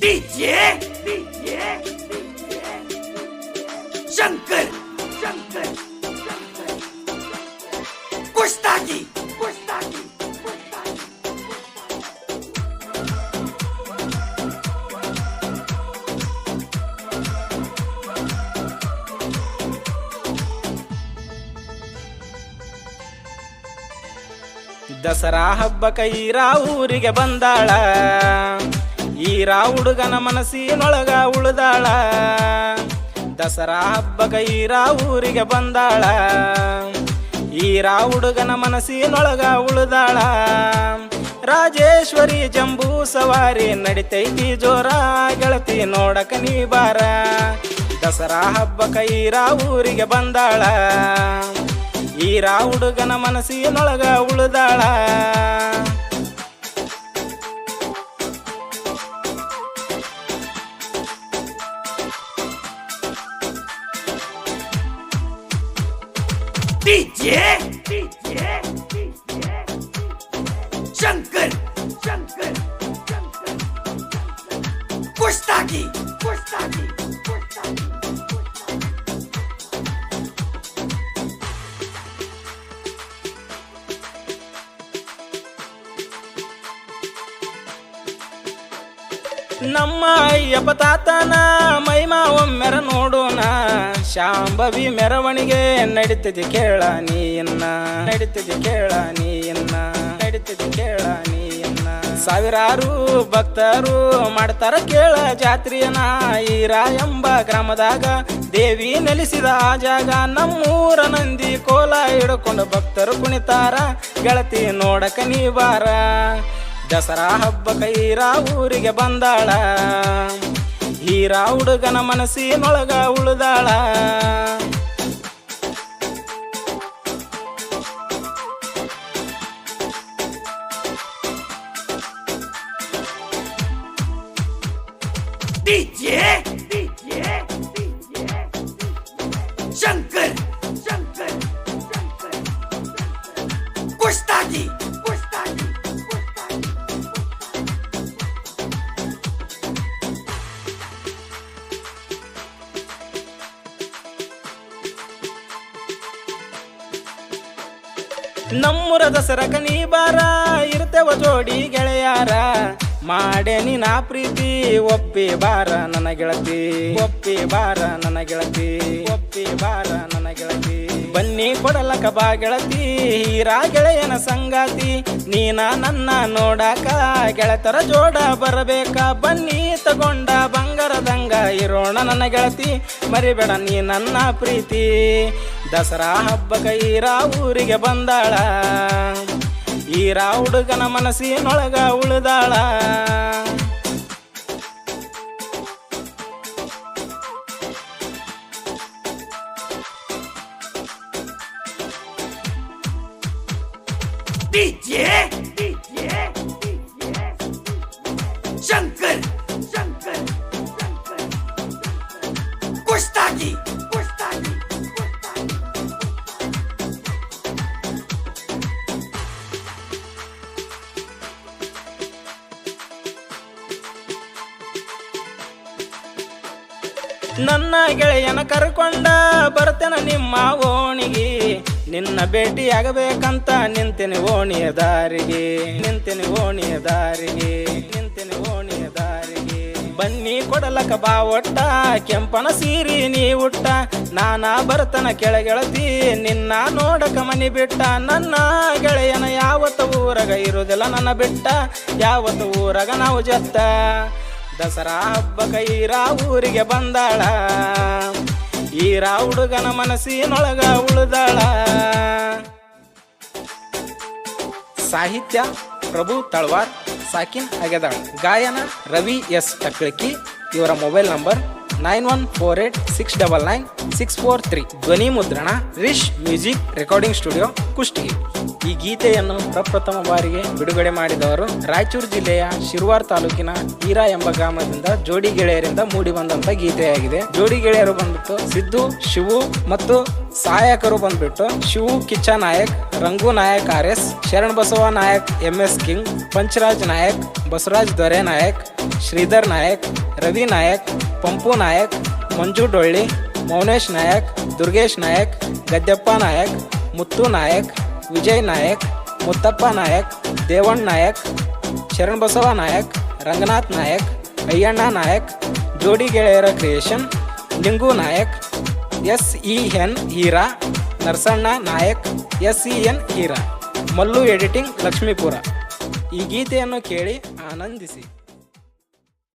DJ Shankar कुश्तागी Dasara ಹಬ್ಬಕ್ಕ ಈರಾ ಊರಿಗೆ ಬಂದಾಳ, ಈರಾ ಹುಡುಗನ ಮನಸ್ಸಿನೊಳಗ ಉಳಿದಾಳ. ದಸರಾ ಹಬ್ಬಕ್ಕ ಈರಾ ಊರಿಗೆ ಬಂದಾಳ, ಈರಾ ಹುಡುಗನ ಮನಸ್ಸಿನೊಳಗ ಉಳಿದಾಳ. ರಾಜೇಶ್ವರಿ ಜಂಬೂ ಸವಾರಿ ನಡಿತೈತಿ ಜೋರ, ಗೆಳತಿ ನೋಡಕ ನೀ ಬಾರ. ದಸರಾ ಹಬ್ಬಕ್ಕ ಈರಾ ಊರಿಗೆ ಬಂದಾಳ, ಈರಾ ಹುಡುಗನ ಮನಸ್ಸಿನೊಳಗ ಉಳಿದಾಳ. DJ शंकर कुश्तागी ನಮ್ಮ ಅಯ್ಯಪ್ಪ ತಾತನ ಮೈಮಾ ಒಮ್ಮೆರ ನೋಡೋಣ. ಶಾಂಭವಿ ಮೆರವಣಿಗೆ ನಡೀತದೆ ಕೇಳ ನೀಯನ್ನ, ನಡೀತದೆ ಕೇಳ ನೀಯನ್ನ, ನಡೀತದೆ ಕೇಳ ನೀಯನ್ನ. ಸಾವಿರಾರು ಭಕ್ತರು ಮಾಡ್ತಾರ ಕೇಳ ಜಾತ್ರೆಯನ. ಈರಾ ಎಂಬ ಗ್ರಾಮದಾಗ ದೇವಿ ನೆಲೆಸಿದ ಆ ಜಾಗ. ನಮ್ಮೂರ ನಂದಿ ಕೋಲ ಹಿಡ್ಕೊಂಡು ಭಕ್ತರು ಕುಣಿತಾರ, ಗೆಳತಿ ನೋಡಕ ನೀ ಬಾರ. ದಸರಾ ಹಬ್ಬಕ್ಕ ಈರಾ ಊರಿಗೆ ಬಂದಾಳ, ಈರಾ ಹುಡುಗನ ಮನಸ್ಸಿನೊಳಗ ಉಳಿದಾಳ. DJ शंकर कुश्तागी ನಮ್ಮೂರ ದಸರಕ ನೀ ಬಾರ, ಇರ್ತೇವ ಜೋಡಿ ಗೆಳೆಯಾರ. ಮಾಡೇ ನೀನ ಪ್ರೀತಿ ಒಪ್ಪಿ ಬಾರ ನನ್ನ ಗೆಳತಿ, ಒಪ್ಪಿ ಬಾರ ನನ್ನ ಗೆಳತಿ, ಒಪ್ಪಿ ಬಾರ ನನ್ನ ಗೆಳತಿ. ಬನ್ನಿ ಕೊಡಲಕ ಬಾ ಗೆಳತಿ, ಹೀರಾ ಗೆಳೆಯನ ಸಂಗಾತಿ. ನೀನ ನನ್ನ ನೋಡಾಕ ಗೆಳತರ ಜೋಡ ಬರಬೇಕ. ಬನ್ನಿ ತಗೊಂಡ ಬಂಗಾರದಂಗ ಇರೋಣ ನನ್ನ ಗೆಳತಿ, ಮರಿಬೇಡ ನೀ ನನ್ನ ಪ್ರೀತಿ. ದಸರಾ ಹಬ್ಬಕ್ಕ ಈರಾ ಊರಿಗೆ ಬಂದಾಳ, ಈರಾ ಹುಡುಗನ ಮನಸ್ಸಿನೊಳಗ ಉಳಿದಾಳ. DJ शंकर कुश्तागी ನನ್ನ ಗೆಳೆಯನ ಕರ್ಕೊಂಡ ಬರ್ತೇನ ನಿಮ್ಮ ಓಣಿಗೆ. ನಿನ್ನ ಭೇಟಿಯಾಗಬೇಕಂತ ನಿಂತೆನೆ ಓಣಿಯ ದಾರಿಗೆ, ನಿಂತೆನೆ ಓಣಿಯ ದಾರಿಗೆ, ನಿಂತೆನೆ ಓಣಿಯ ದಾರಿಗೆ. ಬನ್ನಿ ಕೊಡಲಕ ಬಾ ಒಟ್ಟ, ಕೆಂಪನ ಸೀರಿ ನೀ ಉಟ್ಟ. ನಾನ ಬರ್ತನ ಕೆಳಗೆಳತಿ, ನಿನ್ನ ನೋಡಕ ಮನಿ ಬಿಟ್ಟ. ನನ್ನ ಗೆಳೆಯನ ಯಾವತ್ತು ಊರಗ ಇರುವುದಿಲ್ಲ ನನ್ನ ಬಿಟ್ಟ, ಯಾವತ್ತು ಊರಗ ನಾವು ಜತ್ತ. ದಸರಾ ಹಬ್ಬಕ್ಕ ಈರಾ ಊರಿಗೆ ಬಂದಾಳ, ಈರಾ ಹುಡುಗನ ಮನಸ್ಸಿನೊಳಗ ಉಳಿದಾಳ. ಸಾಹಿತ್ಯ ಪ್ರಭು ತಳವಾರ್, ಸಾಕಿನ್ ಅಗೆದಾಳ್. ಗಾಯನ ರವಿ ಎಸ್ ಟಕ್ಳಕಿ. ಇವರ ಮೊಬೈಲ್ ನಂಬರ್ 9148699643. ಧ್ವನಿ ಮುದ್ರಣ ರಿಶ್ ಮ್ಯೂಸಿಕ್ ರೆಕಾರ್ಡಿಂಗ್ ಸ್ಟುಡಿಯೋ ಕುಷ್ಟಗಿ. ಈ ಗೀತೆಯನ್ನು ಪ್ರಪ್ರಥಮ ಬಾರಿಗೆ ಬಿಡುಗಡೆ ಮಾಡಿದವರು ರಾಯಚೂರು ಜಿಲ್ಲೆಯ ಶಿರ್ವಾರ್ ತಾಲೂಕಿನ ಈರಾ ಎಂಬ ಗ್ರಾಮದಿಂದ ಜೋಡಿ ಗೆಳೆಯರಿಂದ ಮೂಡಿ ಬಂದಂತ ಗೀತೆಯಾಗಿದೆ. ಜೋಡಿ ಗೆಳೆಯರು ಬಂದ್ಬಿಟ್ಟು ಸಿದ್ದು, ಶಿವು ಮತ್ತು ಸಹಾಯಕರು ಬಂದ್ಬಿಟ್ಟು Shivu Kiccha Nayak, Rangu Nayak RS, Sharan Basava Nayak MS king, Pancharaj Nayak, Basavaraj Dore Nayak, Shridhar Nayak, Ravi Nayak, Pampu Nayak, Manju Dolli, Mounesh Nayak, Durgesh Nayak, Gaddeppa Nayak, Muttu Nayak, Vijay Nayak, Muttappa Nayak, Devanna Nayak, Sharanabasava Nayak, Ranganath Nayak, Ayyanna Nayak, ಜೋಡಿ ಗೆಳೆಯರ creation, Lingu Nayak, SEN Heera, Narasanna Nayak, SEN Heera, Mallu editing Lakshmipura. ಈ ಗೀತೆಯನ್ನು ಕೇಳಿ ಆನಂದಿಸಿ.